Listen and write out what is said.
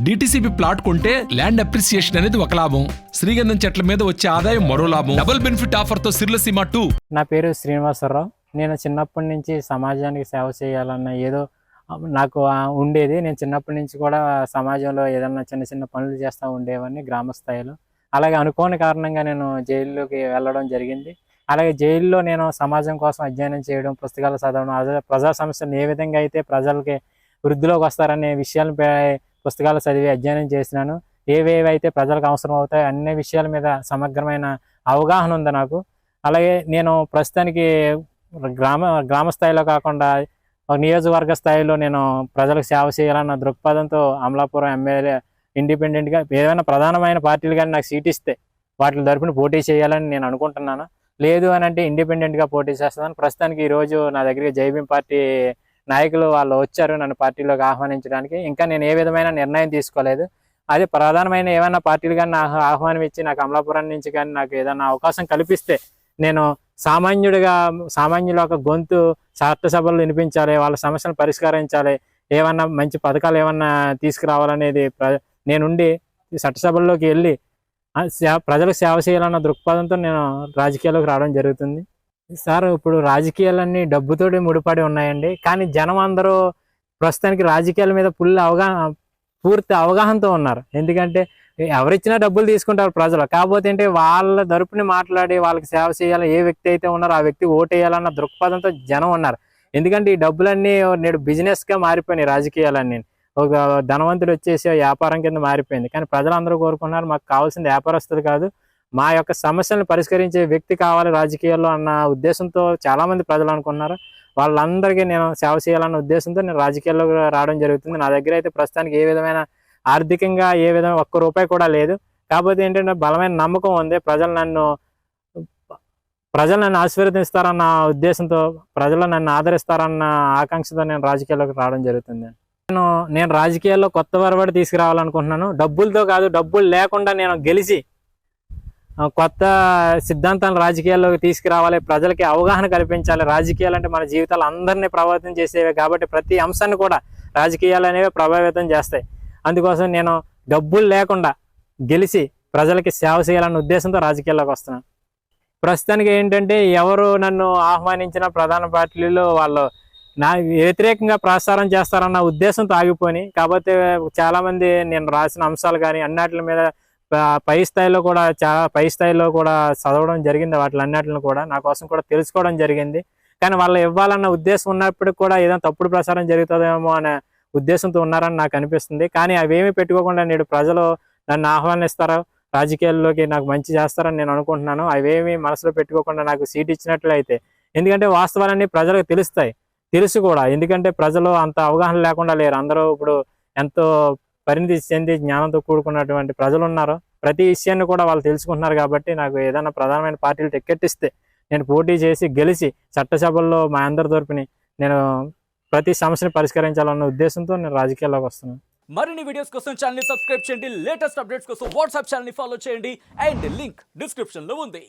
DTCP plot కొంటే land appreciation అనేది ఒక లాభం, శ్రీగంధం చెట్ల మీద వచ్చే ఆదాయం మరో లాభం. డబుల్ బెనిఫిట్ ఆఫర్ తో సిర్లసీమ 2. నా పేరు శ్రీనివాసరావు. నేను చిన్నప్పటి నుంచి సమాజానికి సేవ చేయాలన్న ఏదో నాకు ఉండేది. నేను చిన్నప్పటి నుంచి కూడా సమాజంలో ఏదన్నా చిన్న చిన్న పనులు చేస్తూ ఉండేవాడిని గ్రామ స్థాయిలో. అలాగే అనుకోని కారణంగా నేను జైల్లోకి వెళ్ళడం జరిగింది. అలాగే జైల్లో నేను సమాజం కోసం అధ్యయనం చేయడం, పుస్తకాలు చదవడం, అదే ప్రజా సమస్యలు ఏ విధంగా అయితే ప్రజలకి వృద్ధిలోకి వస్తారనే విషయాలపై పుస్తకాలు చదివి అధ్యయనం చేసినాను. ఏవేవైతే ప్రజలకు అవసరం అవుతాయో అన్ని విషయాల మీద సమగ్రమైన అవగాహన ఉంది నాకు. అలాగే నేను ప్రస్తుతానికి గ్రామ స్థాయిలో కాకుండా నియోజకవర్గ స్థాయిలో నేను ప్రజలకు సేవ చేయాలన్న దృక్పథంతో అమలాపురం ఎమ్మెల్యే ఇండిపెండెంట్గా ఏదైనా ప్రధానమైన పార్టీలు కానీ నాకు సీట్ ఇస్తే వాటి తరపున పోటీ చేయాలని నేను అనుకుంటున్నాను. లేదు అని అంటే ఇండిపెండెంట్గా పోటీ చేస్తాను. ప్రస్తుతానికి ఈరోజు నా దగ్గరికి జైభీం పార్టీ నాయకులు వాళ్ళు వచ్చారు నన్ను పార్టీలోకి ఆహ్వానించడానికి. ఇంకా నేను ఏ విధమైన నిర్ణయం తీసుకోలేదు. అదే ప్రధానమైన ఏమైనా పార్టీలు కానీ నాకు ఆహ్వానం ఇచ్చి నాకు అమలాపురం నుంచి కానీ నాకు ఏదైనా అవకాశం కల్పిస్తే నేను సామాన్యుల ఒక గొంతు చట్టసభల్లో వినిపించాలి, వాళ్ళ సమస్యలను పరిష్కరించాలి, ఏమన్నా మంచి పథకాలు ఏమన్నా తీసుకురావాలనేది నేనుండి చట్టసభల్లోకి వెళ్ళి ప్రజలకు సేవ చేయాలన్న దృక్పథంతో నేను రాజకీయాల్లోకి రావడం జరుగుతుంది. సార్, ఇప్పుడు రాజకీయాలన్నీ డబ్బుతోటి ముడిపడి ఉన్నాయండి. కానీ జనం అందరూ ప్రస్తుతానికి రాజకీయాల మీద పూర్తి అవగాహనతో ఉన్నారు. ఎందుకంటే ఎవరిచ్చినా డబ్బులు తీసుకుంటారు ప్రజలు. కాకపోతే అంటే వాళ్ళ తరపుని మాట్లాడి వాళ్ళకి సేవ చేయాలి, ఏ వ్యక్తి అయితే ఉన్నారో ఆ వ్యక్తి ఓటేయాలన్న దృక్పథంతో జనం ఉన్నారు. ఎందుకంటే ఈ డబ్బులన్నీ నేడు బిజినెస్గా మారిపోయినాయి. రాజకీయాలన్నీ ఒక ధనవంతుడు వచ్చేసి వ్యాపారం కింద మారిపోయింది. కానీ ప్రజలందరూ కోరుకున్నారు మాకు కావాల్సింది వ్యాపారస్తులు కాదు, మా యొక్క సమస్యలను పరిష్కరించే వ్యక్తి కావాలి రాజకీయాల్లో అన్న ఉద్దేశంతో చాలామంది ప్రజలు అనుకున్నారు. వాళ్ళందరికీ నేను సేవ చేయాలన్న ఉద్దేశంతో నేను రాజకీయాల్లోకి రావడం జరుగుతుంది. నా దగ్గర అయితే ప్రస్తుతానికి ఏ విధమైన ఆర్థికంగా ఏ విధమైన ఒక్క రూపాయి కూడా లేదు. కాకపోతే ఏంటంటే బలమైన నమ్మకం ఉంది. ప్రజలు నన్ను ఆశీర్వదిస్తారన్న ఉద్దేశంతో, ప్రజలు నన్ను ఆదరిస్తారన్న ఆకాంక్షతో నేను రాజకీయాల్లోకి రావడం జరుగుతుంది. నేను రాజకీయాల్లో కొత్త వరవడి తీసుకురావాలనుకుంటున్నాను. డబ్బులతో కాదు, డబ్బులు లేకుండా నేను గెలిచి కొత్త సిద్ధాంతాలను రాజకీయాల్లోకి తీసుకురావాలి, ప్రజలకి అవగాహన కల్పించాలి. రాజకీయాలు అంటే మన జీవితాలు అందరినీ ప్రభావితం చేసేవే కాబట్టి ప్రతి అంశాన్ని కూడా రాజకీయాలు అనేవి ప్రభావితం చేస్తాయి. అందుకోసం నేను డబ్బులు లేకుండా గెలిచి ప్రజలకి సేవ చేయాలన్న ఉద్దేశంతో రాజకీయాల్లోకి వస్తున్నాను. ప్రస్తుతానికి ఏంటంటే ఎవరు నన్ను ఆహ్వానించిన ప్రధాన పార్టీలలో వాళ్ళు నా వ్యతిరేకంగా ప్రసారం చేస్తారన్న ఉద్దేశంతో ఆగిపోయి, కాకపోతే చాలామంది నేను రాసిన అంశాలు కానీ అన్నిటి మీద పై స్థాయిలో కూడా చదవడం జరిగింది. వాటిలన్నిటిని కూడా నా కోసం కూడా తెలుసుకోవడం జరిగింది. కానీ వాళ్ళు ఇవ్వాలన్న ఉద్దేశం ఉన్నప్పటికీ కూడా ఏదైనా తప్పుడు ప్రసారం జరుగుతుందేమో అనే ఉద్దేశంతో ఉన్నారని నాకు అనిపిస్తుంది. కానీ అవేమీ పెట్టుకోకుండా నేడు ప్రజలు నన్ను ఆహ్వానిస్తారో రాజకీయాల్లోకి నాకు మంచి చేస్తారని నేను అనుకుంటున్నాను. అవేమీ మనసులో పెట్టుకోకుండా నాకు సీట్ ఇచ్చినట్లయితే, ఎందుకంటే వాస్తవాలన్నీ ప్రజలకు తెలుసు కూడా. ఎందుకంటే ప్రజలు అంత అవగాహన లేకుండా లేరు. అందరూ ఇప్పుడు ఎంతో పరిణితి చెంది జ్ఞానంతో కూడుకున్నటువంటి ప్రజలు ఉన్నారు. ప్రతి విషయాన్ని కూడా వాళ్ళు తెలుసుకుంటున్నారు. కాబట్టి నాకు ఏదైనా ప్రధానమైన పార్టీలు టికెట్ ఇస్తే నేను పోటీ చేసి గెలిచి చట్టసభల్లో మా అందరి తరపుని నేను ప్రతి సమస్యను పరిష్కరించాలన్న ఉద్దేశంతో నేను రాజకీయాల్లోకి వస్తున్నాను. మరిన్ని వీడియోస్ కోసం ఛానల్ ని సబ్స్క్రైబ్ చేయండి, లేటెస్ట్ అప్డేట్స్ కోసం వాట్సాప్ ఛానల్ ని ఫాలో చేయండి అండ్ లింక్ డిస్క్రిప్షన్ లో ఉంది.